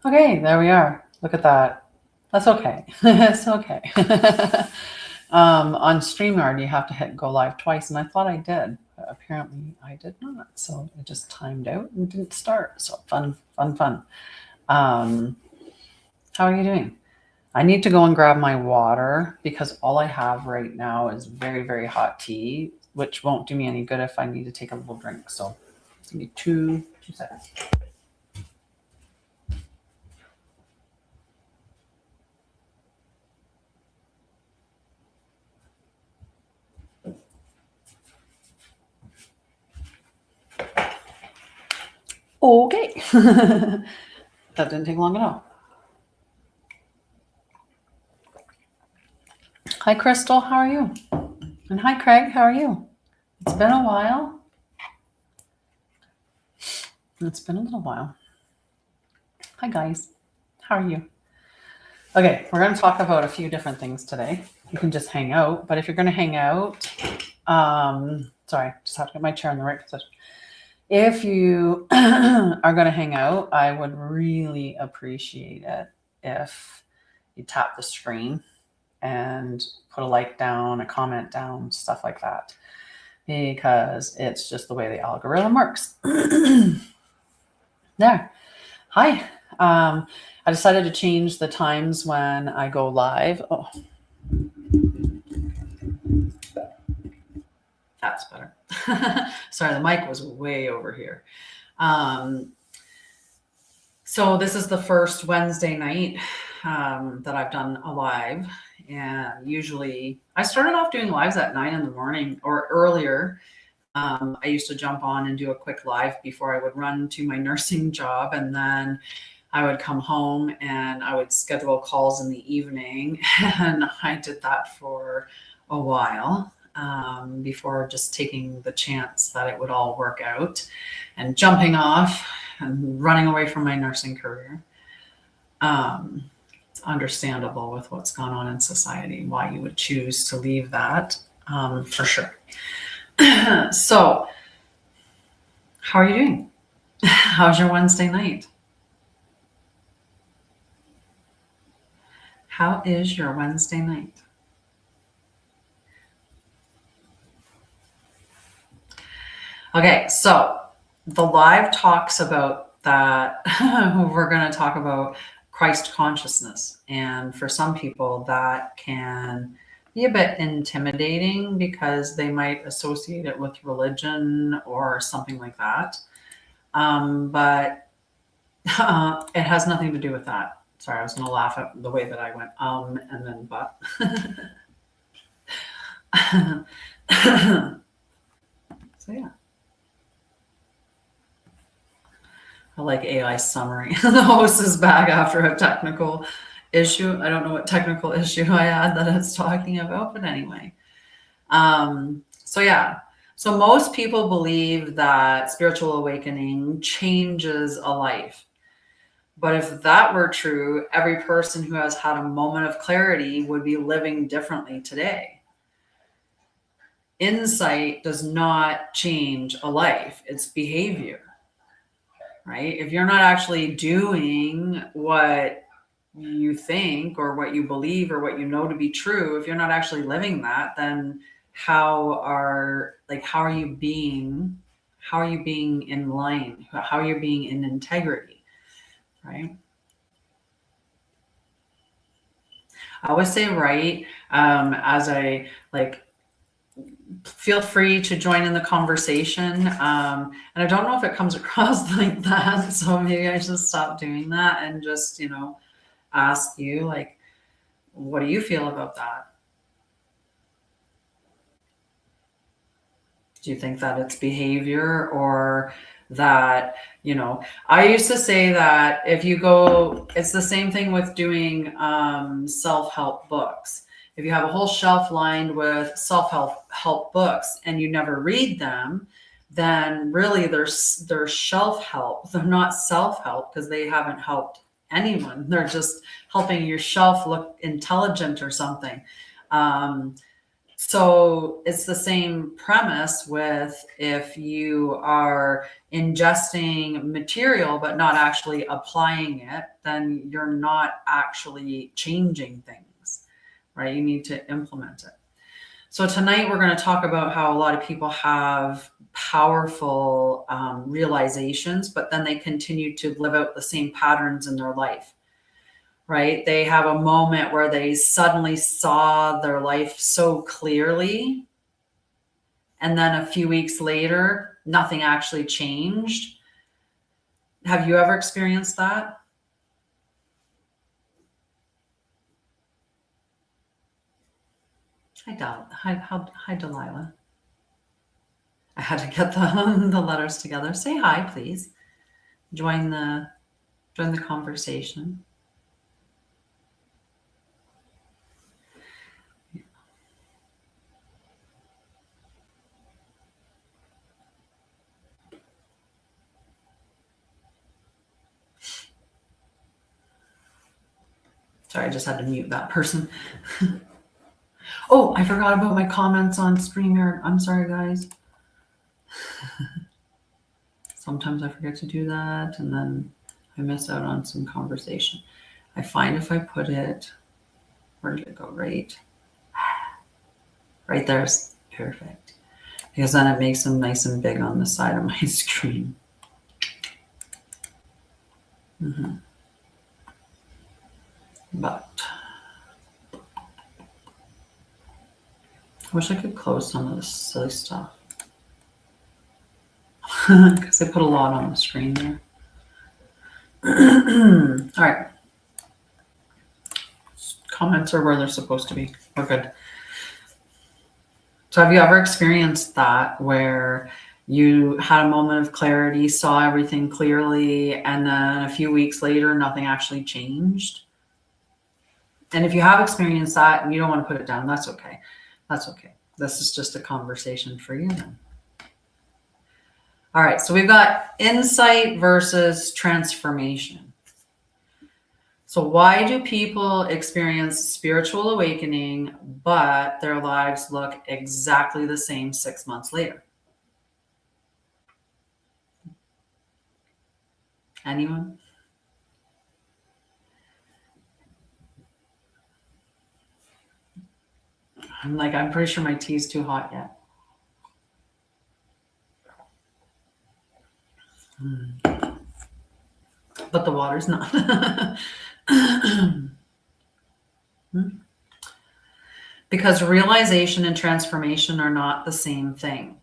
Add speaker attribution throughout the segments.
Speaker 1: Okay, there we are. Look at that. That's okay. It's okay. On StreamYard, you have to hit go live twice, and I thought I did, but apparently I did not. So it just timed out and didn't start. So fun. How are you doing? I need to go and grab my water because all I have right now is very, very hot tea, which won't do me any good if I need to take a little drink. So give me two seconds. Okay. That didn't take long at all. Hi, Crystal. How are you? And hi, Craig. How are you? It's been a while. It's been a little while. Hi, guys. How are you? Okay, we're going to talk about a few different things today. You can just hang out, but if you're going to hang out, sorry, just have to get my chair in the right position. If you are going to hang out, I would really appreciate it if you tap the screen and put a like down, a comment down, stuff like that, because it's just the way the algorithm works. There. Hi. I decided to change the times when I go live. Oh, that's better. Sorry, the mic was way over here. So this is the first Wednesday night that I've done a live. And usually I started off doing lives at 9 in the morning or earlier. I used to jump on and do a quick live before I would run to my nursing job. And then I would come home and I would schedule calls in the evening. And I did that for a while before just taking the chance that it would all work out and jumping off and running away from my nursing career. It's understandable with what's gone on in society, why you would choose to leave that, for sure. So, how are you doing? How's your Wednesday night? How is your Wednesday night? Okay, so the live talks about that. We're going to talk about Christ consciousness. And for some people, that can be a bit intimidating because they might associate it with religion or something like that. But it has nothing to do with that. Sorry, I was going to laugh at the way that I went, and then but. So, yeah. I like AI summary. The host is back after a technical issue. I don't know what technical issue I had that it's talking about, but anyway. So yeah. So most people believe that spiritual awakening changes a life. But if that were true, every person who has had a moment of clarity would be living differently today. Insight does not change a life, it's behavior, right? If you're not actually doing what you think or what you believe or what you know to be true, if you're not actually living that, then how are you being in line? How are you being in integrity, right? I always say right, as I feel free to join in the conversation. And I don't know if it comes across like that, so maybe I should stop doing that and just, ask you, what do you feel about that? Do you think that it's behavior, or that, I used to say that if you go, it's the same thing with doing self-help books. If you have a whole shelf lined with self-help books and you never read them, then really they're shelf help. They're not self-help because they haven't helped anyone. They're just helping your shelf look intelligent or something. So it's the same premise with if you are ingesting material but not actually applying it, then you're not actually changing things, right? You need to implement it. So tonight we're going to talk about how a lot of people have powerful realizations, but then they continue to live out the same patterns in their life, right? They have a moment where they suddenly saw their life so clearly, and then a few weeks later, nothing actually changed. Have you ever experienced that? Hi, Delilah. I had to get the letters together. Say hi, please. Join the conversation. Sorry, I just had to mute that person. Oh, I forgot about my comments on StreamYard. I'm sorry, guys. Sometimes I forget to do that, and then I miss out on some conversation. I find if I put it, where did it go? Right there's perfect. Because then it makes them nice and big on the side of my screen. But I wish I could close some of this silly stuff. Because I put a lot on the screen there. All right. Comments are where they're supposed to be. We're good. So have you ever experienced that where you had a moment of clarity, saw everything clearly, and then a few weeks later, nothing actually changed? And if you have experienced that and you don't want to put it down, that's okay. That's okay. This is just a conversation for you then. All right, so we've got insight versus transformation. So why do people experience spiritual awakening, but their lives look exactly the same 6 months later? Anyone? I'm pretty sure my tea is too hot yet. But the water's not. Because realization and transformation are not the same thing.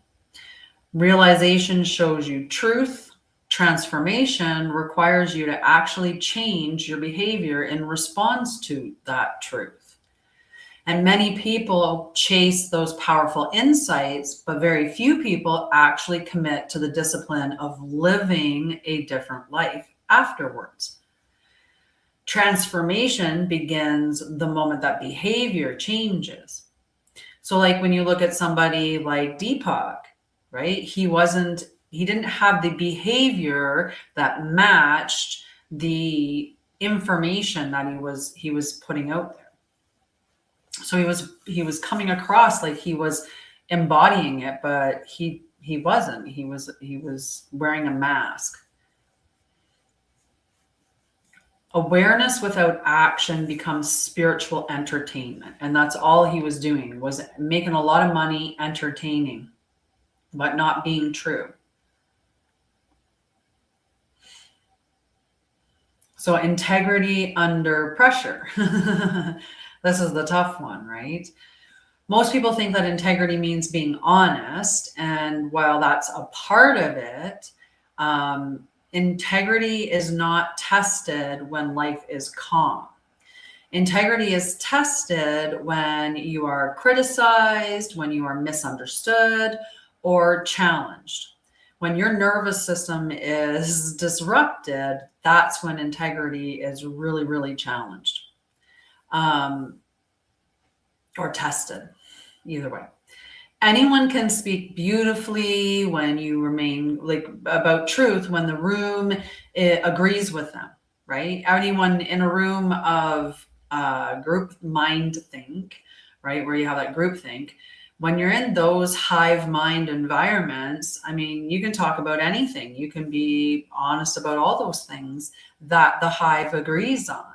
Speaker 1: Realization shows you truth. Transformation requires you to actually change your behavior in response to that truth. And many people chase those powerful insights, but very few people actually commit to the discipline of living a different life afterwards. Transformation begins the moment that behavior changes. So like when you look at somebody like Deepak, right? He didn't have the behavior that matched the information that he was putting out there. So he was coming across like he was embodying it, but he wasn't. He was wearing a mask. Awareness without action becomes spiritual entertainment. And that's all he was doing, was making a lot of money entertaining, but not being true. So integrity under pressure. This is the tough one, right? Most people think that integrity means being honest. And while that's a part of it, integrity is not tested when life is calm. Integrity is tested when you are criticized, when you are misunderstood, or challenged. When your nervous system is disrupted, that's when integrity is really, really challenged, or tested, either way. Anyone can speak beautifully when you remain about truth, when the room agrees with them, right? Anyone in a room of group mind think, right, where you have that group think, When you're in those hive mind environments, I mean, you can talk about anything. You can be honest about all those things that the hive agrees on.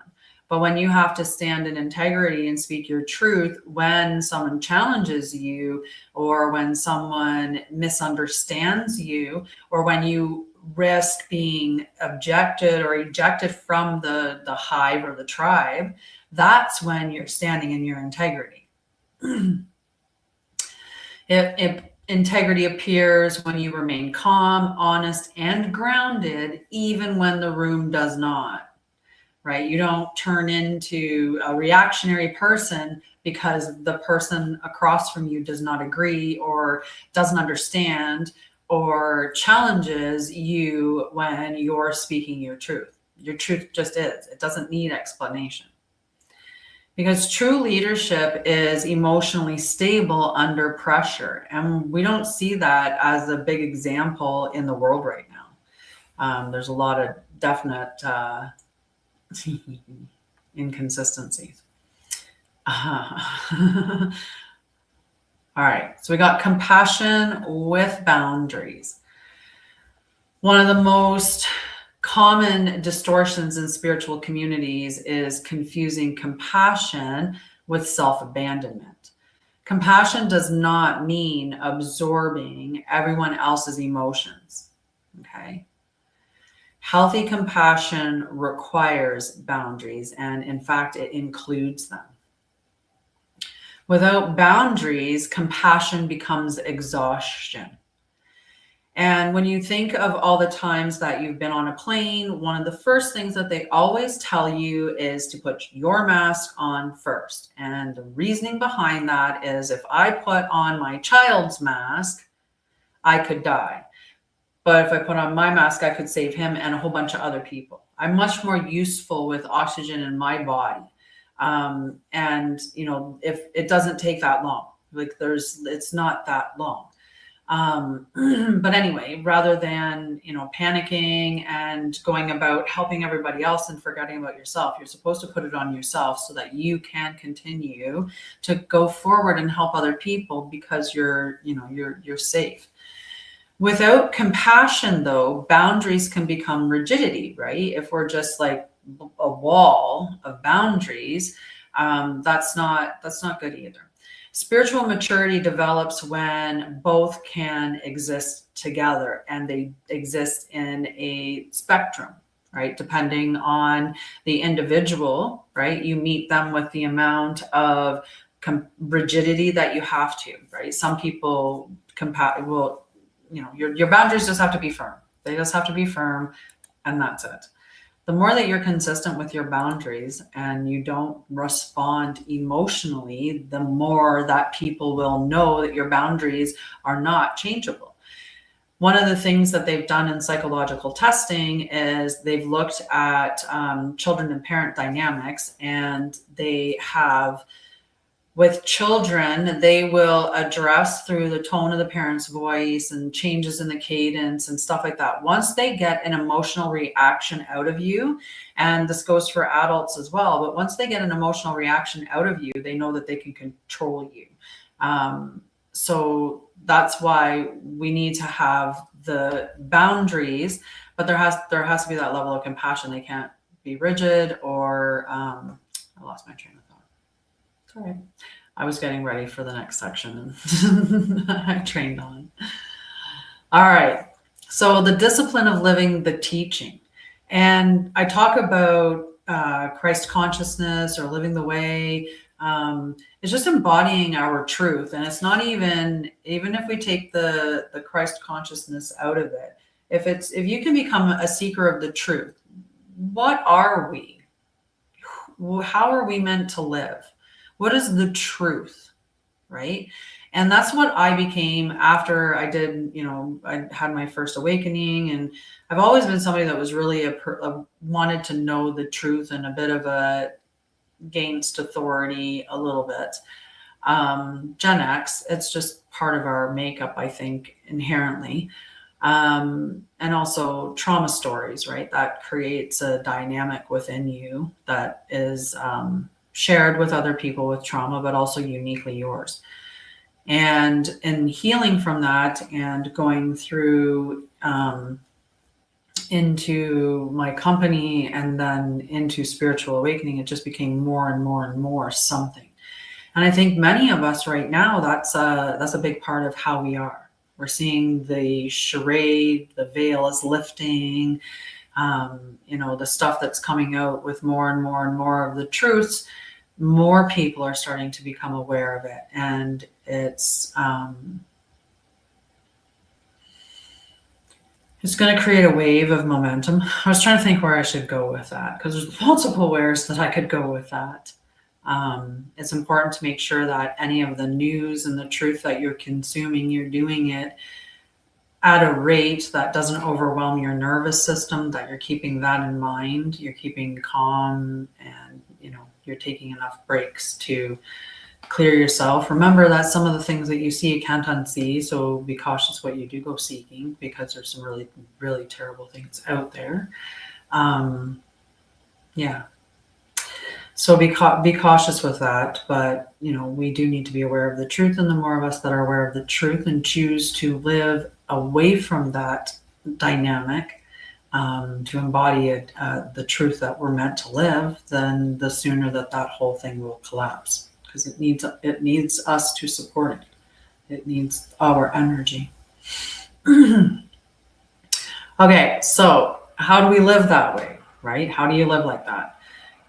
Speaker 1: But when you have to stand in integrity and speak your truth, when someone challenges you, or when someone misunderstands you, or when you risk being objected or ejected from the hive or the tribe, that's when you're standing in your integrity. Integrity appears when you remain calm, honest, and grounded, even when the room does not, right? You don't turn into a reactionary person because the person across from you does not agree or doesn't understand or challenges you when you're speaking your truth. Your truth just is. It doesn't need explanation. Because true leadership is emotionally stable under pressure. And we don't see that as a big example in the world right now. There's a lot of definite inconsistencies. All right, so we got compassion with boundaries. One of the most common distortions in spiritual communities is confusing compassion with self-abandonment. Compassion does not mean absorbing everyone else's emotions, okay? Healthy compassion requires boundaries, and in fact, it includes them. Without boundaries, compassion becomes exhaustion. And when you think of all the times that you've been on a plane, one of the first things that they always tell you is to put your mask on first. And the reasoning behind that is, if I put on my child's mask, I could die. But if I put on my mask, I could save him and a whole bunch of other people. I'm much more useful with oxygen in my body. And, you know, if it doesn't take that long, like it's not that long. But anyway, rather than, you know, panicking and going about helping everybody else and forgetting about yourself, you're supposed to put it on yourself so that you can continue to go forward and help other people, because you're safe. Without compassion, though, boundaries can become rigidity, right? If we're just like a wall of boundaries, that's not good either. Spiritual maturity develops when both can exist together, and they exist in a spectrum, right? Depending on the individual, right? You meet them with the amount of rigidity that you have to, right? Some people will, you know, your boundaries just have to be firm. They just have to be firm, and that's it. The more that you're consistent with your boundaries and you don't respond emotionally, the more that people will know that your boundaries are not changeable. One of the things that they've done in psychological testing is they've looked at children and parent dynamics, and they have, with children, they will address through the tone of the parent's voice and changes in the cadence and stuff like that. Once they get an emotional reaction out of you, and this goes for adults as well, but once they get an emotional reaction out of you, they know that they can control you. So that's why we need to have the boundaries, but there has to be that level of compassion. They can't be rigid or I lost my train of thought. It's all right. I was getting ready for the next section and I trained on. All right. So the discipline of living the teaching. And I talk about Christ consciousness or living the way. It's just embodying our truth. And it's not even if we take the Christ consciousness out of it, if you can become a seeker of the truth, what are we? How are we meant to live? What is the truth, right? And that's what I became after I did, I had my first awakening. And I've always been somebody that was really wanted to know the truth, and a bit of a against authority a little bit. Gen X, it's just part of our makeup, I think, inherently. And also trauma stories, right? That creates a dynamic within you that is shared with other people with trauma, but also uniquely yours. And in healing from that and going through into my company and then into spiritual awakening, it just became more and more and more something. And I think many of us right now, that's a big part of how we are. We're seeing the charade, the veil is lifting, the stuff that's coming out with more and more and more of the truths. More people are starting to become aware of it. And it's going to create a wave of momentum. I was trying to think where I should go with that, because there's multiple ways that I could go with that. It's important to make sure that any of the news and the truth that you're consuming, you're doing it at a rate that doesn't overwhelm your nervous system, that you're keeping that in mind, you're keeping calm, and you're taking enough breaks to clear yourself. Remember that some of the things that you see you can't unsee, so be cautious what you do go seeking, because there's some really, really terrible things out there. So be cautious with that, but we do need to be aware of the truth, and the more of us that are aware of the truth and choose to live away from that dynamic, to embody the truth that we're meant to live, then the sooner that whole thing will collapse, because it needs us to support it. It needs our energy. Okay, so how do we live that way, right? How do you live like that?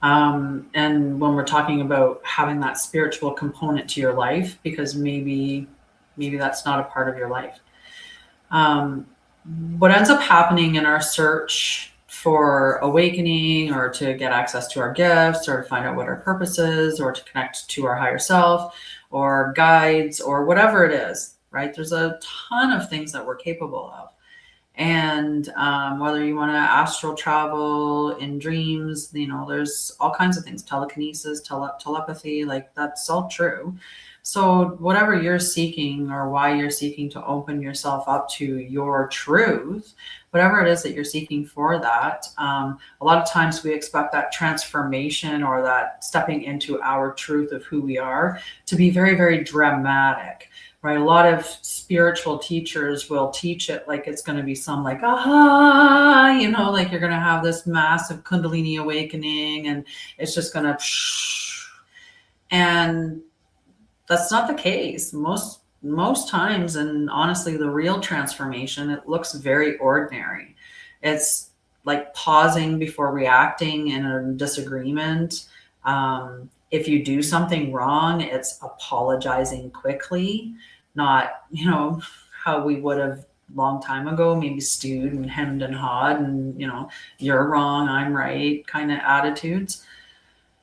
Speaker 1: And when we're talking about having that spiritual component to your life, because maybe that's not a part of your life. What ends up happening in our search for awakening, or to get access to our gifts, or to find out what our purpose is, or to connect to our higher self, or guides, or whatever it is, right? There's a ton of things that we're capable of. And whether you want to astral travel in dreams, there's all kinds of things, telekinesis, telepathy, like that's all true. So whatever you're seeking, or why you're seeking to open yourself up to your truth, whatever it is that you're seeking for that, a lot of times we expect that transformation, or that stepping into our truth of who we are, to be very, very dramatic. Right, a lot of spiritual teachers will teach it like it's going to be some like, like you're going to have this massive Kundalini awakening, and it's just going to, and that's not the case. Most times, and honestly, the real transformation, it looks very ordinary. It's like pausing before reacting in a disagreement. If you do something wrong, it's apologizing quickly, not, how we would have long time ago, maybe stewed and hemmed and hawed and, you're wrong, I'm right kind of attitudes.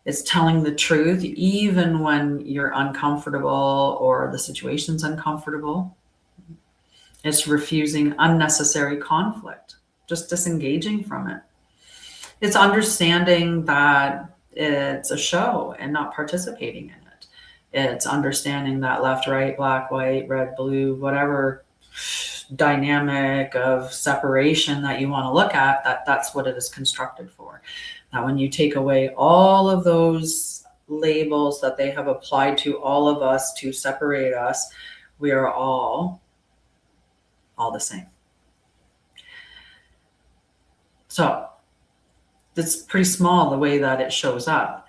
Speaker 1: It's telling the truth, even when you're uncomfortable or the situation's uncomfortable. It's refusing unnecessary conflict, just disengaging from it. It's understanding that it's a show and not participating in it. It's understanding that left, right, black, white, red, blue, whatever dynamic of separation that you want to look at, that's what it is constructed for. Now, when you take away all of those labels that they have applied to all of us to separate us, we are all the same. So it's pretty small the way that it shows up.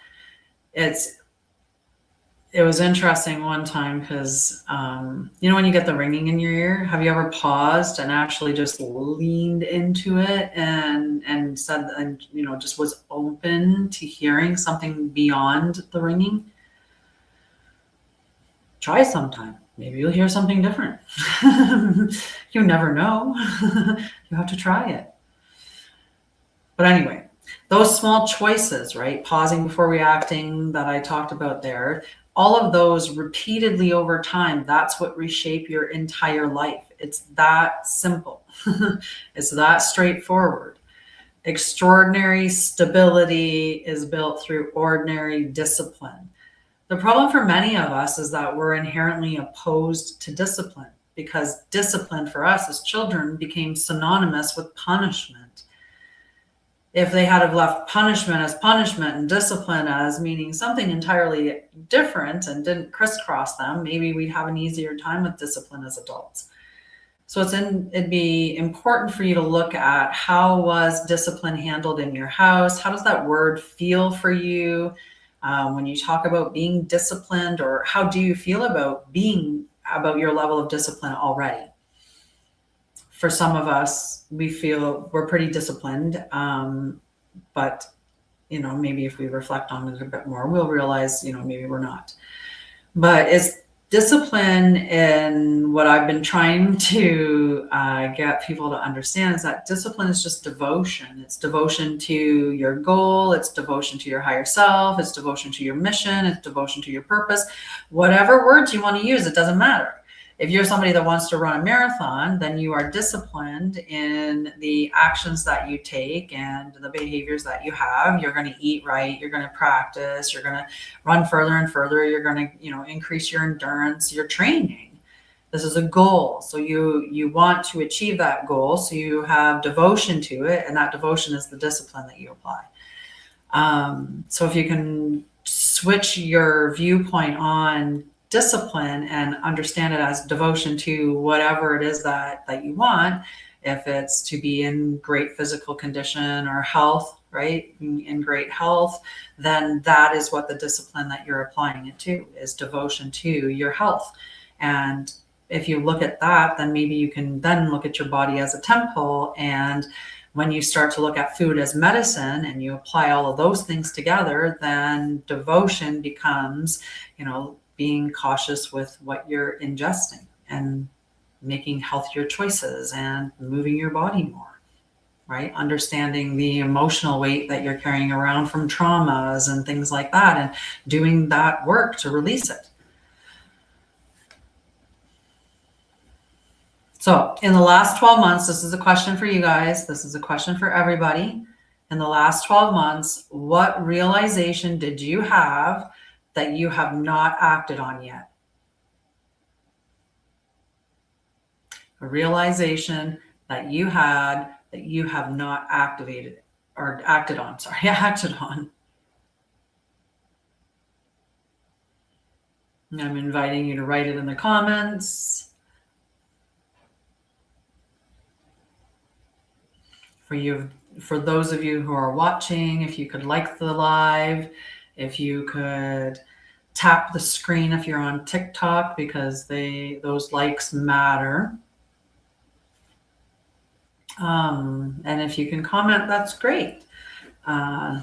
Speaker 1: It was interesting one time because, when you get the ringing in your ear, have you ever paused and actually just leaned into it and said, and, just was open to hearing something beyond the ringing? Try sometime. Maybe you'll hear something different. You never know. You have to try it. But anyway, those small choices, right? Pausing before reacting that I talked about there, all of those repeatedly over time, that's what reshape your entire life. It's that simple. It's that straightforward. Extraordinary stability is built through ordinary discipline. The problem for many of us is that we're inherently opposed to discipline, because discipline for us as children became synonymous with punishment. if they had have left punishment as punishment and discipline as meaning something entirely different and didn't crisscross them, maybe we'd have an easier time with discipline as adults. So it'd be important for you to look at, how was discipline handled in your house? How does that word feel for you when you talk about being disciplined, or how do you feel about your level of discipline already? For some of us, we feel we're pretty disciplined, but maybe if we reflect on it a bit more, we'll realize maybe we're not. But it's discipline, and what I've been trying to get people to understand is that discipline is just devotion. It's devotion to your goal. It's devotion to your higher self. It's devotion to your mission. It's devotion to your purpose. Whatever words you want to use, it doesn't matter. If you're somebody that wants to run a marathon, then you are disciplined in the actions that you take and the behaviors that you have. You're going to eat right. You're going to practice. You're going to run further and further. You're going to, increase your endurance, your training. This is a goal. So you want to achieve that goal. So you have devotion to it. And that devotion is the discipline that you apply. So if you can switch your viewpoint on discipline and understand it as devotion to whatever it is that you want, if it's to be in great physical condition or health, right, in great health, then that is what the discipline that you're applying it to is, devotion to your health. And if you look at that, then maybe you can then look at your body as a temple. And when you start to look at food as medicine and you apply all of those things together, then devotion becomes, being cautious with what you're ingesting and making healthier choices and moving your body more, right? Understanding the emotional weight that you're carrying around from traumas and things like that, and doing that work to release it. So in the last 12 months, this is a question for you guys. This is a question for everybody. In the last 12 months, what realization did you have that you have not acted on yet? A realization that you had that you have not acted on. And I'm inviting you to write it in the comments. For those of you who are watching, if you could like the live, if you could tap the screen if you're on TikTok, because those likes matter. And if you can comment, that's great. So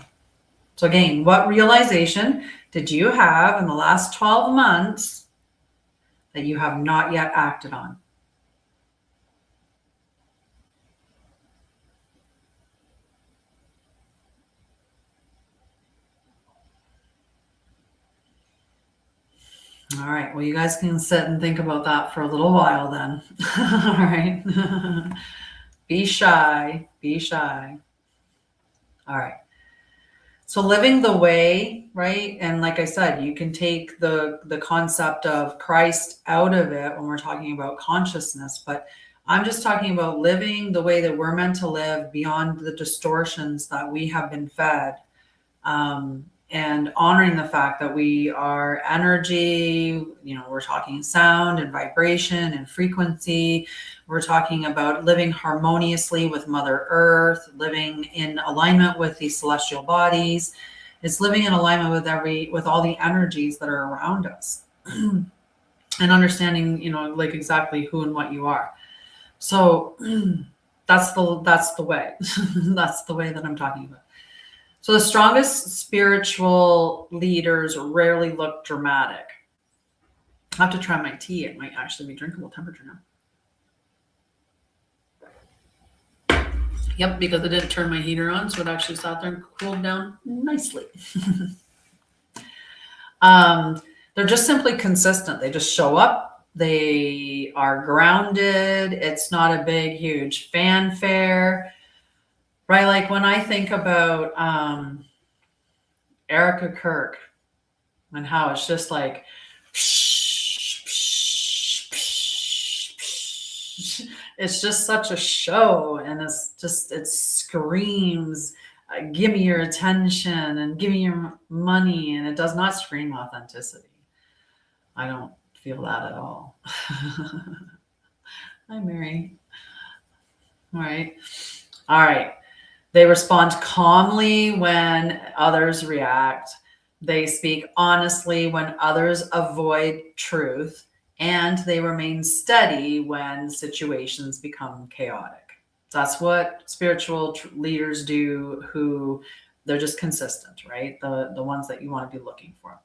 Speaker 1: again, what realization did you have in the last 12 months that you have not yet acted on? All right. Well, you guys can sit and think about that for a little while then. All right. Be shy. Be shy. All right. So living the way, right? And like I said, you can take the concept of Christ out of it when we're talking about consciousness, but I'm just talking about living the way that we're meant to live beyond the distortions that we have been fed. And honoring the fact that we are energy, we're talking sound and vibration and frequency. We're talking about living harmoniously with Mother Earth, living in alignment with these celestial bodies. It's living in alignment with all the energies that are around us and understanding, like exactly who and what you are. So that's the way, that's the way that I'm talking about. So the strongest spiritual leaders rarely look dramatic. I have to try my tea. It might actually be drinkable temperature now. Yep, because I didn't turn my heater on, so it actually sat there and cooled down nicely. They're just simply consistent. They just show up. They are grounded. It's not a big, huge fanfare. Right, like when I think about Erica Kirk and how it's just like, it's just such a show, and it screams give me your attention and give me your money, and it does not scream authenticity. I don't feel that at all. Hi, Mary. All right. All right. They respond calmly when others react. They speak honestly when others avoid truth. And they remain steady when situations become chaotic. That's what spiritual leaders do, who they're just consistent, right? The ones that you want to be looking for.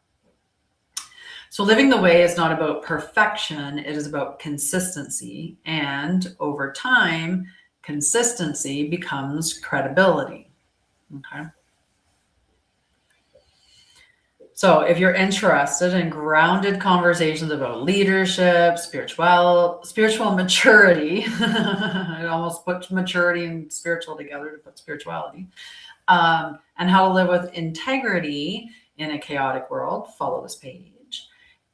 Speaker 1: So living the way is not about perfection. It is about consistency. And over time, consistency becomes credibility. Okay. So if you're interested in grounded conversations about leadership, spiritual maturity, I almost put maturity and spiritual together to put spirituality, and how to live with integrity in a chaotic world, follow this page.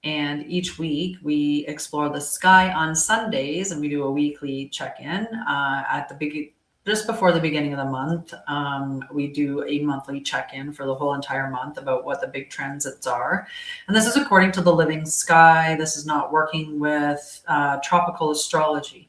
Speaker 1: And each week we explore the sky on Sundays, and we do a weekly check-in at the beginning. Just before the beginning of the month, we do a monthly check-in for the whole entire month about what the big transits are. And this is according to the living sky. This is not working with tropical astrology.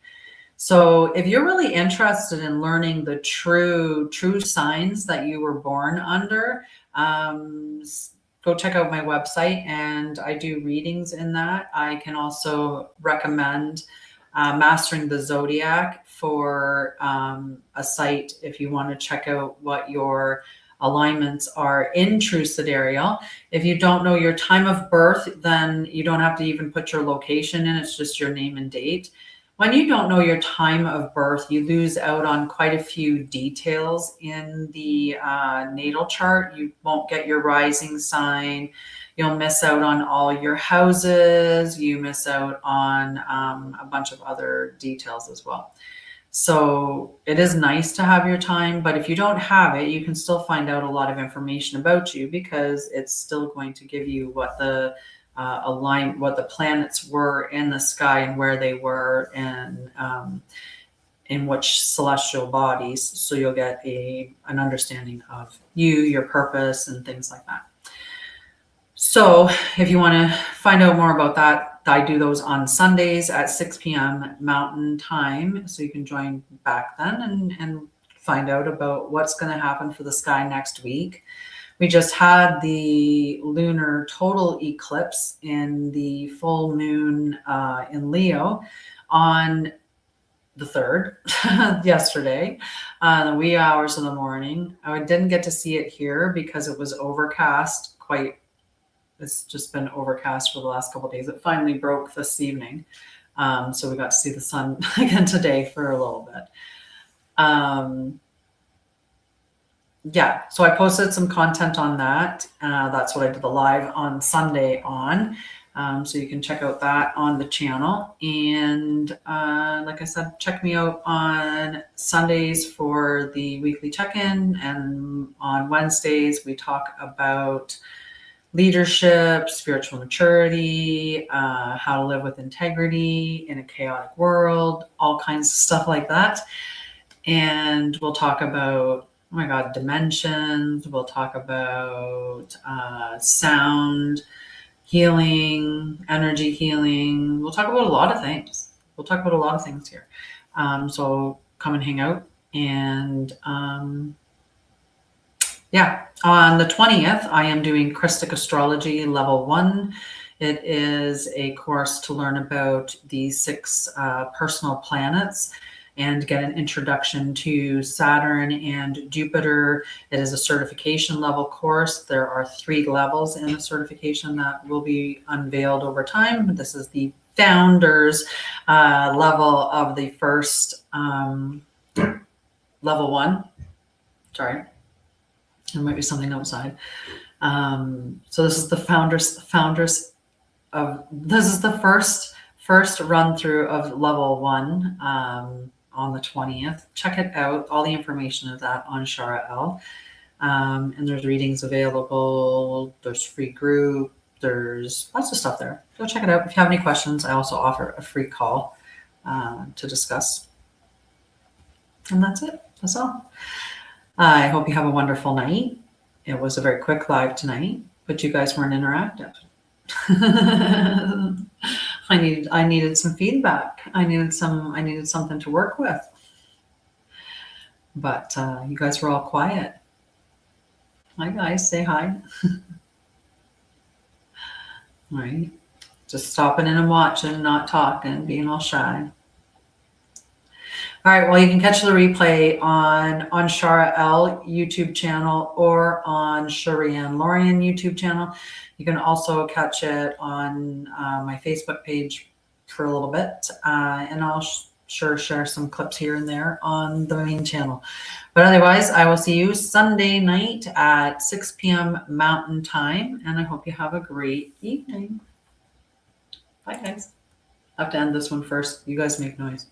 Speaker 1: So if you're really interested in learning the true signs that you were born under, go check out my website, and I do readings in that. I can also recommend Mastering the Zodiac for a site if you want to check out what your alignments are in true sidereal. If you don't know your time of birth, then you don't have to even put your location in. It's just your name and date. When you don't know your time of birth, you lose out on quite a few details in the natal chart. You won't get your rising sign. You'll miss out on all your houses. You miss out on a bunch of other details as well. So it is nice to have your time, but if you don't have it, you can still find out a lot of information about you, because it's still going to give you what the what the planets were in the sky and where they were, and in which celestial bodies. So you'll get an understanding of you, your purpose, and things like that. So if you want to find out more about that, I do those on Sundays at 6 p.m. Mountain Time. So you can join back then and find out about what's going to happen for the sky next week. We just had the lunar total eclipse in the full moon in Leo on the 3rd, yesterday, the wee hours of the morning. I didn't get to see it here because it was overcast. It's just been overcast for the last couple of days. It finally broke this evening. So we got to see the sun again today for a little bit. Yeah, so I posted some content on that. That's what I did the live on Sunday on. So you can check out that on the channel. And like I said, check me out on Sundays for the weekly check-in. And on Wednesdays, we talk about leadership, spiritual maturity, how to live with integrity in a chaotic world, all kinds of stuff like that. And we'll talk about, oh my God, dimensions. We'll talk about sound healing, energy healing. We'll talk about a lot of things. Here. So come and hang out. And yeah, on the 20th, I am doing Christic Astrology Level 1. It is a course to learn about the 6 personal planets and get an introduction to Saturn and Jupiter. It is a certification level course. There are 3 levels in the certification that will be unveiled over time. This is the founders level of the first level 1. Sorry, there might be something outside. So this is the founders of, this is the first run through of level 1. On the 20th. Check it out. All the information of that on Sha'Ryah. And there's readings available. There's free group. There's lots of stuff there. Go check it out. If you have any questions, I also offer a free call to discuss. And that's it. That's all. I hope you have a wonderful night. It was a very quick live tonight, but you guys weren't interactive. I needed some feedback. I needed something to work with. But you guys were all quiet. Hi guys, say hi. All right. Just stopping in and watching, not talking, being all shy. All right, well, you can catch the replay on Sha'Ryah YouTube channel or on Sha'Ryah and Lorian YouTube channel. You can also catch it on my Facebook page for a little bit, and I'll sure share some clips here and there on the main channel. But otherwise, I will see you Sunday night at 6 p.m. Mountain Time, and I hope you have a great evening. Bye, guys. I have to end this one first. You guys make noise.